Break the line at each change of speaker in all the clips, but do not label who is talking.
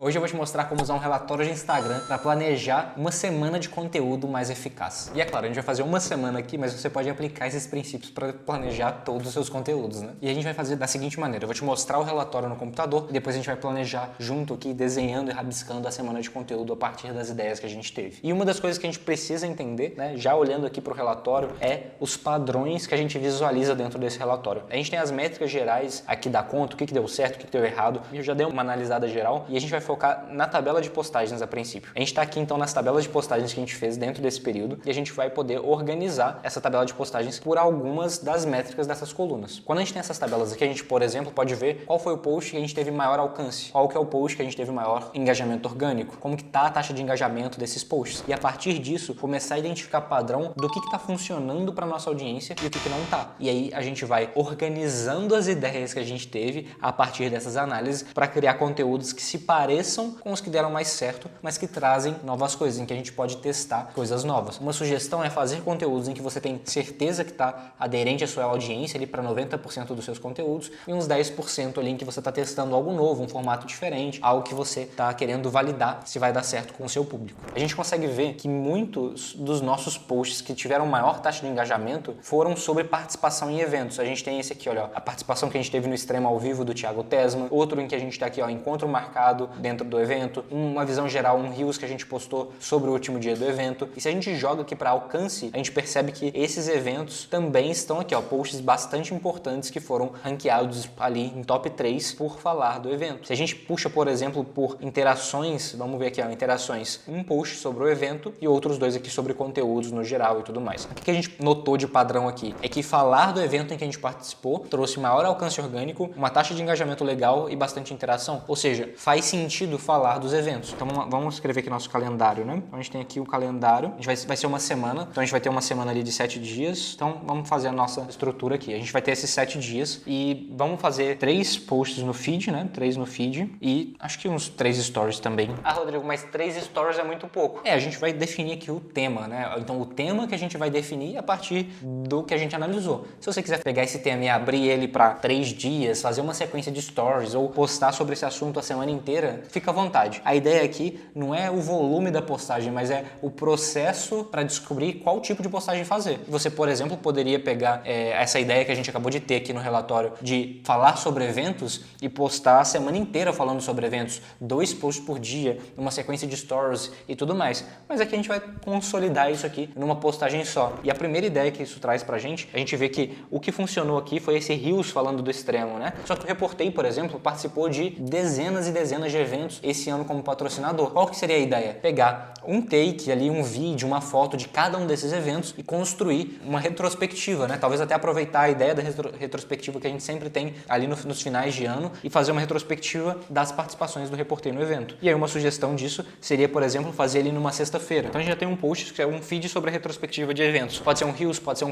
Hoje eu vou te mostrar como usar um relatório de Instagram para planejar uma semana de conteúdo mais eficaz. E é claro, a gente vai fazer uma semana aqui, mas você pode aplicar esses princípios para planejar todos os seus conteúdos, né? E a gente vai fazer da seguinte maneira, eu vou te mostrar o relatório no computador e depois a gente vai planejar junto aqui, desenhando e rabiscando a semana de conteúdo a partir das ideias que a gente teve. E uma das coisas que a gente precisa entender, né, já olhando aqui para o relatório, é os padrões que a gente visualiza dentro desse relatório. A gente tem as métricas gerais aqui da conta, o que deu certo, o que deu errado. Eu já dei uma analisada geral e a gente vai focar na tabela de postagens a princípio. A gente está aqui então nas tabelas de postagens que a gente fez dentro desse período e a gente vai poder organizar essa tabela de postagens por algumas das métricas dessas colunas. Quando a gente tem essas tabelas aqui, a gente, por exemplo, pode ver qual foi o post que a gente teve maior alcance, qual que é o post que a gente teve maior engajamento orgânico, como que está a taxa de engajamento desses posts. E a partir disso, começar a identificar padrão do que está funcionando para nossa audiência e o que não está. E aí a gente vai organizando as ideias que a gente teve a partir dessas análises para criar conteúdos que se pareçam com os que deram mais certo, mas que trazem novas coisas, em que a gente pode testar coisas novas. Uma sugestão é fazer conteúdos em que você tem certeza que está aderente à sua audiência ali para 90% dos seus conteúdos e uns 10% ali em que você está testando algo novo, um formato diferente, algo que você está querendo validar se vai dar certo com o seu público. A gente consegue ver que muitos dos nossos posts que tiveram maior taxa de engajamento foram sobre participação em eventos. A gente tem esse aqui, olha, a participação que a gente teve no Extremo ao Vivo do Thiago Tesma, outro em que a gente está aqui, ó, encontro marcado dentro do evento, uma visão geral, um Reels que a gente postou sobre o último dia do evento. E se a gente joga aqui para alcance, a gente percebe que esses eventos também estão aqui, ó, posts bastante importantes que foram ranqueados ali em top 3 por falar do evento. Se a gente puxa, por exemplo, por interações, vamos ver aqui, ó, interações, um post sobre o evento e outros dois aqui sobre conteúdos no geral e tudo mais. O que a gente notou de padrão aqui é que falar do evento em que a gente participou trouxe maior alcance orgânico, uma taxa de engajamento legal e bastante interação. Ou seja, faz sentido falar dos eventos. Então vamos escrever aqui nosso calendário, né? Então a gente tem aqui o calendário, a gente vai ser uma semana, então a gente vai ter uma semana ali de 7 dias. Então vamos fazer a nossa estrutura aqui. A gente vai ter esses 7 dias e vamos fazer 3 posts no feed, né? 3 no feed e acho que uns 3 stories também. Ah, Rodrigo, mas 3 stories é muito pouco. A gente vai definir aqui o tema, né? Então o tema que a gente vai definir a partir do que a gente analisou. Se você quiser pegar esse tema e abrir ele para 3 dias, fazer uma sequência de stories ou postar sobre esse assunto a semana inteira, fica à vontade. A ideia aqui não é o volume da postagem, mas é o processo para descobrir qual tipo de postagem fazer. Você, por exemplo, poderia pegar essa ideia que a gente acabou de ter aqui no relatório de falar sobre eventos e postar a semana inteira falando sobre eventos, 2 posts por dia, uma sequência de stories e tudo mais. Mas aqui a gente vai consolidar isso aqui numa postagem só. E a primeira ideia que isso traz pra gente, a gente vê que o que funcionou aqui foi esse Reels falando do Extremo, né? Só que o Reportei, por exemplo, participou de dezenas e dezenas de eventos esse ano como patrocinador. Qual que seria a ideia? Pegar um take ali, um vídeo, uma foto de cada um desses eventos e construir uma retrospectiva, né? Talvez até aproveitar a ideia da retrospectiva que a gente sempre tem ali nos finais de ano e fazer uma retrospectiva das participações do Reportei no evento. E aí uma sugestão disso seria, por exemplo, fazer ele numa sexta-feira. Então a gente já tem um post que é um feed sobre a retrospectiva de eventos. Pode ser um Reels, pode ser um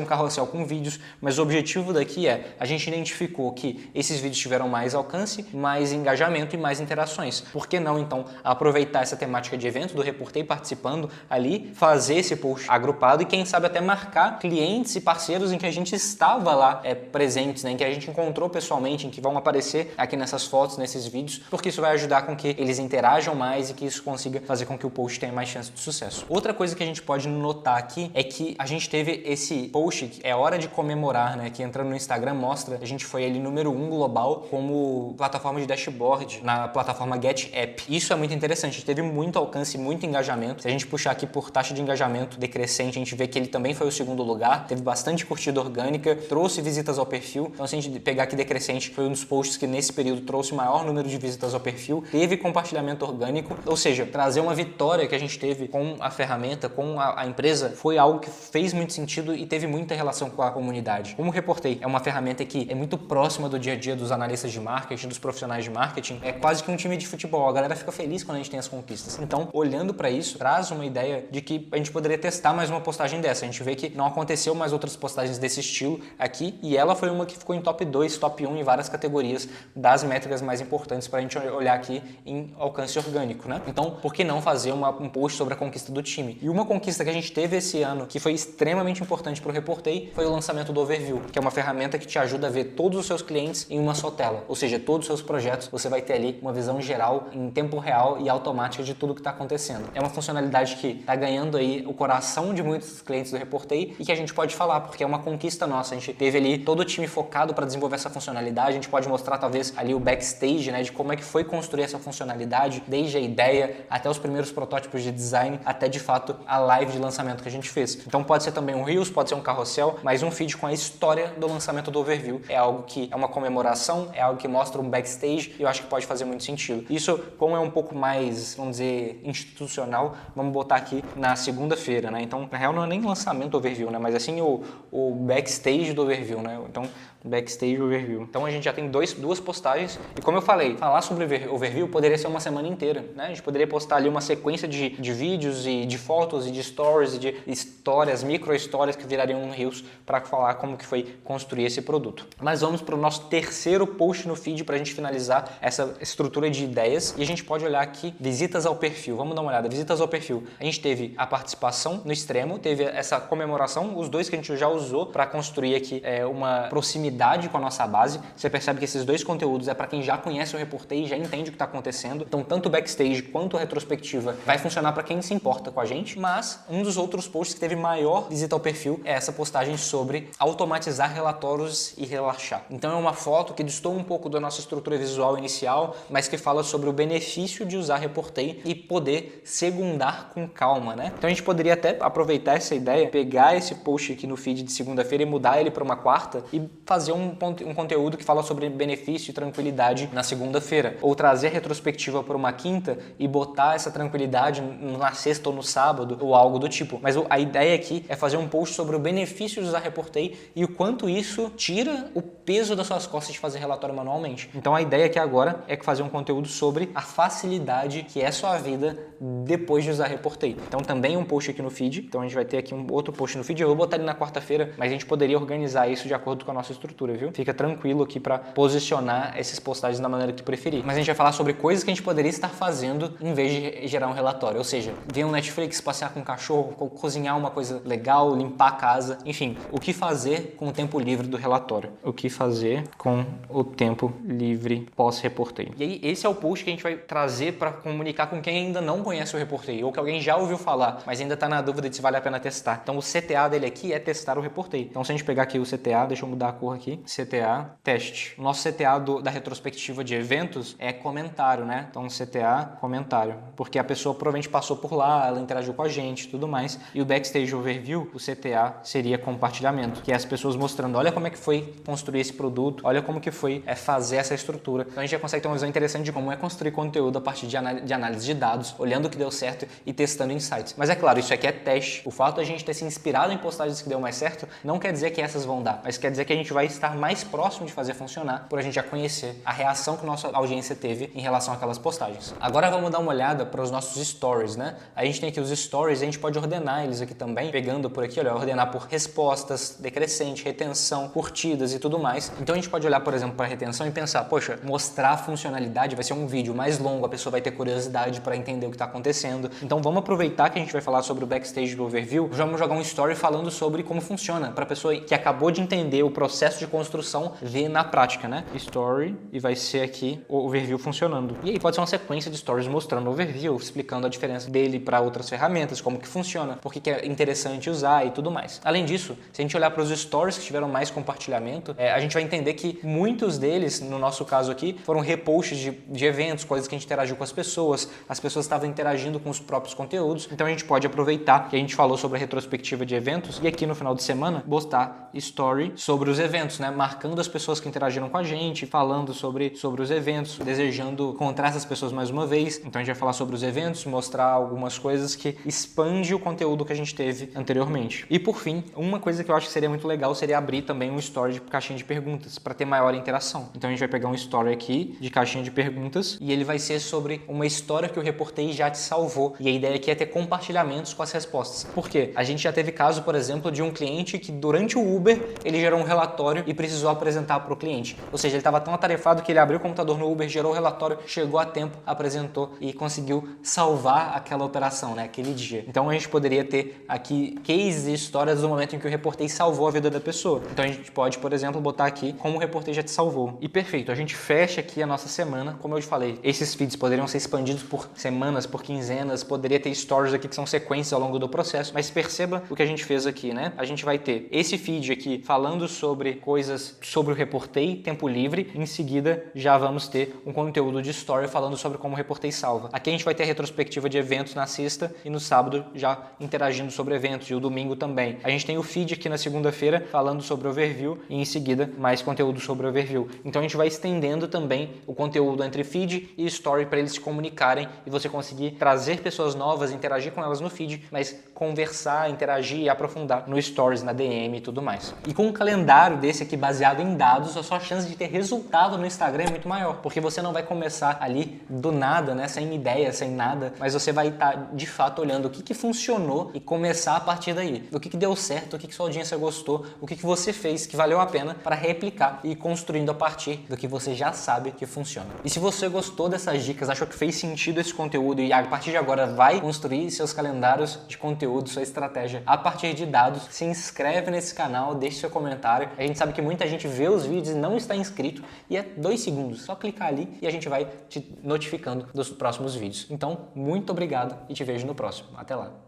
carrossel com vídeos, mas o objetivo daqui é, a gente identificou que esses vídeos tiveram mais alcance, mais engajamento e mais interações. Por que não, então, aproveitar essa temática de evento do Reportei participando ali, fazer esse post agrupado e quem sabe até marcar clientes e parceiros em que a gente estava lá presentes, né, em que a gente encontrou pessoalmente, em que vão aparecer aqui nessas fotos, nesses vídeos, porque isso vai ajudar com que eles interajam mais e que isso consiga fazer com que o post tenha mais chance de sucesso. Outra coisa que a gente pode notar aqui é que a gente teve esse post, é hora de comemorar, né, que entrando no Instagram mostra, a gente foi ali número 1 global como plataforma de dashboard na plataforma Get App. Isso é muito interessante, a gente teve muito alcance, muito engajamento. Se a gente puxar aqui por taxa de engajamento decrescente, a gente vê que ele também foi o segundo lugar, teve bastante curtida orgânica, trouxe visitas ao perfil. Então se a gente pegar aqui decrescente, foi um dos posts que nesse período trouxe o maior número de visitas ao perfil, teve compartilhamento orgânico, ou seja, trazer uma vitória que a gente teve com a ferramenta, com a empresa, foi algo que fez muito sentido e teve muita relação com a comunidade. Como Reportei é uma ferramenta que é muito próxima do dia a dia dos analistas de marketing, dos profissionais de marketing, é quase que um time de futebol, a galera fica feliz quando a gente tem as conquistas. Então, olhando para isso, traz uma ideia de que a gente poderia testar mais uma postagem dessa. A gente vê que não aconteceu mais outras postagens desse estilo aqui e ela foi uma que ficou em top 2, top 1 em várias categorias das métricas mais importantes para a gente olhar aqui em alcance orgânico, né? Então, por que não fazer um post sobre a conquista do time? E uma conquista que a gente teve esse ano, que foi extremamente importante para o Reportei, foi o lançamento do Overview, que é uma ferramenta que te ajuda a ver todos os seus clientes em uma só tela. Ou seja, todos os seus projetos você vai ter ali ali uma visão geral em tempo real e automática de tudo que está acontecendo. É uma funcionalidade que está ganhando aí o coração de muitos clientes do Reportei e que a gente pode falar, porque é uma conquista nossa. A gente teve ali todo o time focado para desenvolver essa funcionalidade, a gente pode mostrar talvez ali o backstage, né, de como é que foi construir essa funcionalidade, desde a ideia até os primeiros protótipos de design, até de fato a live de lançamento que a gente fez. Então pode ser também um Reels, pode ser um carrossel, mas um feed com a história do lançamento do Overview. É algo que é uma comemoração, é algo que mostra um backstage e eu acho que pode fazer muito sentido. Isso, como é um pouco mais, vamos dizer, institucional, vamos botar aqui na segunda-feira, né? Então, na real não é nem lançamento do Overview, né? Mas assim o backstage do Overview, né? Então, backstage overview. Então a gente já tem duas postagens e como eu falei, falar sobre overview poderia ser uma semana inteira, né? A gente poderia postar ali uma sequência de vídeos e de fotos e de stories e de histórias, micro histórias que virariam um Reels para falar como que foi construir esse produto. Mas vamos para o nosso terceiro post no feed para a gente finalizar essa estrutura de ideias e a gente pode olhar aqui visitas ao perfil. Vamos dar uma olhada, visitas ao perfil. A gente teve a participação no extremo, teve essa comemoração, os dois que a gente já usou para construir aqui uma proximidade com a nossa base. Você percebe que esses dois conteúdos é para quem já conhece o Reportei e já entende o que está acontecendo. Então, tanto o backstage quanto a retrospectiva vai funcionar para quem se importa com a gente. Mas um dos outros posts que teve maior visita ao perfil é essa postagem sobre automatizar relatórios e relaxar. Então, é uma foto que destoa um pouco da nossa estrutura visual inicial, mas que fala sobre o benefício de usar Reportei e poder segundar com calma, né? Então, a gente poderia até aproveitar essa ideia, pegar esse post aqui no feed de segunda-feira e mudar ele para uma quarta e fazer um conteúdo que fala sobre benefício e tranquilidade na segunda-feira, ou trazer a retrospectiva para uma quinta e botar essa tranquilidade na sexta ou no sábado, ou algo do tipo. Mas a ideia aqui é fazer um post sobre o benefício de usar Reportei e o quanto isso tira o peso das suas costas de fazer relatório manualmente. Então a ideia aqui agora é fazer um conteúdo sobre a facilidade que é sua vida depois de usar Reportei. Então também um post aqui no feed, então a gente vai ter aqui um outro post no feed, eu vou botar ele na quarta-feira, mas a gente poderia organizar isso de acordo com a nossa estrutura, viu? Fica tranquilo aqui para posicionar essas postagens da maneira que preferir. Mas a gente vai falar sobre coisas que a gente poderia estar fazendo em vez de gerar um relatório, ou seja, ver um Netflix, passear com um cachorro, cozinhar uma coisa legal, limpar a casa, enfim, o que fazer com o tempo livre do relatório. O que fazer com o tempo livre pós-Reportei. E aí, esse é o post que a gente vai trazer para comunicar com quem ainda não conhece o Reportei, ou que alguém já ouviu falar, mas ainda está na dúvida de se vale a pena testar. Então, o CTA dele aqui é testar o Reportei. Então, se a gente pegar aqui o CTA, deixa eu mudar a cor aqui, CTA, teste. O nosso CTA da retrospectiva de eventos é comentário, né? Então, CTA, comentário. Porque a pessoa provavelmente passou por lá, ela interagiu com a gente e tudo mais. E o Backstage Overview, o CTA, seria compartilhamento, que é as pessoas mostrando, olha como é que foi construir esse produto, olha como que foi fazer essa estrutura. Então, a gente já consegue ter uma visão interessante de como é construir conteúdo a partir de análise de dados, olhando o que deu certo e testando insights. Mas é claro, isso aqui é teste. O fato de a gente ter se inspirado em postagens que deu mais certo não quer dizer que essas vão dar, mas quer dizer que a gente vai estar mais próximo de fazer funcionar por a gente já conhecer a reação que nossa audiência teve em relação àquelas postagens. Agora vamos dar uma olhada para os nossos stories, né? A gente tem aqui os stories, a gente pode ordenar eles aqui também, pegando por aqui, olha, ordenar por respostas, decrescente, retenção, curtidas e tudo mais. Então a gente pode olhar, por exemplo, para a retenção e pensar, poxa, mostrar a funcionalidade vai ser um vídeo mais longo, a pessoa vai ter curiosidade para entender o que está acontecendo. Então vamos aproveitar que a gente vai falar sobre o backstage do overview, vamos jogar um story falando sobre como funciona, para a pessoa que acabou de entender o processo de construção ver na prática, né? Story, e vai ser aqui o overview funcionando. E aí pode ser uma sequência de stories mostrando o overview, explicando a diferença dele para outras ferramentas, como que funciona, por que é interessante usar e tudo mais. Além disso, se a gente olhar para os stories que tiveram mais compartilhamento, a gente vai entender que muitos deles, no nosso caso aqui, foram reposts de eventos, coisas que a gente interagiu com as pessoas estavam interagindo com os próprios conteúdos, então a gente pode aproveitar que a gente falou sobre a retrospectiva de eventos e aqui no final de semana postar story sobre os eventos, né? Marcando as pessoas que interagiram com a gente, falando sobre os eventos, desejando encontrar essas pessoas mais uma vez. Então a gente vai falar sobre os eventos, mostrar algumas coisas que expande o conteúdo que a gente teve anteriormente. E por fim, uma coisa que eu acho que seria muito legal seria abrir também um story de caixinha de perguntas para ter maior interação. Então a gente vai pegar um story aqui de caixinha de perguntas e ele vai ser sobre uma história que o Reportei já te salvou. E a ideia aqui é ter compartilhamentos com as respostas. Por quê? A gente já teve caso, por exemplo, de um cliente que durante o Uber ele gerou um relatório e precisou apresentar para o cliente. Ou seja, ele estava tão atarefado que ele abriu o computador no Uber, gerou o relatório, chegou a tempo, apresentou e conseguiu salvar aquela operação, né? Aquele dia. Então a gente poderia ter aqui cases e histórias do momento em que o Reportei salvou a vida da pessoa. Então a gente pode, por exemplo, botar aqui como o Reportei já te salvou. E perfeito, a gente fecha aqui a nossa semana. Como eu te falei, esses feeds poderiam ser expandidos por semanas, por quinzenas, poderia ter stories aqui que são sequências ao longo do processo, mas perceba o que a gente fez aqui, né? A gente vai ter esse feed aqui falando sobre coisas sobre o Reportei, tempo livre, em seguida já vamos ter um conteúdo de story falando sobre como o Reportei salva. Aqui a gente vai ter a retrospectiva de eventos na sexta e no sábado já interagindo sobre eventos, e o domingo também. A gente tem o feed aqui na segunda-feira falando sobre overview e em seguida mais conteúdo sobre overview. Então a gente vai estendendo também o conteúdo entre feed e story para eles se comunicarem e você conseguir trazer pessoas novas, interagir com elas no feed, mas conversar, interagir e aprofundar no stories, na DM e tudo mais. E com um calendário desse aqui baseado em dados, a sua chance de ter resultado no Instagram é muito maior, porque você não vai começar ali do nada, né, sem ideia, sem nada, mas você vai estar de fato olhando o que funcionou e começar a partir daí. O que deu certo, o que sua audiência gostou, o que você fez que valeu a pena para replicar e ir construindo a partir do que você já sabe que funciona. E se você gostou dessas dicas, achou que fez sentido esse conteúdo e a partir de agora vai construir seus calendários de conteúdo, sua estratégia a partir de dados, se inscreve nesse canal, deixe seu comentário. A gente sabe que muita gente vê os vídeos e não está inscrito e é 2 segundos, só clicar ali e a gente vai te notificando dos próximos vídeos. Então, muito obrigado e te vejo no próximo. Até lá!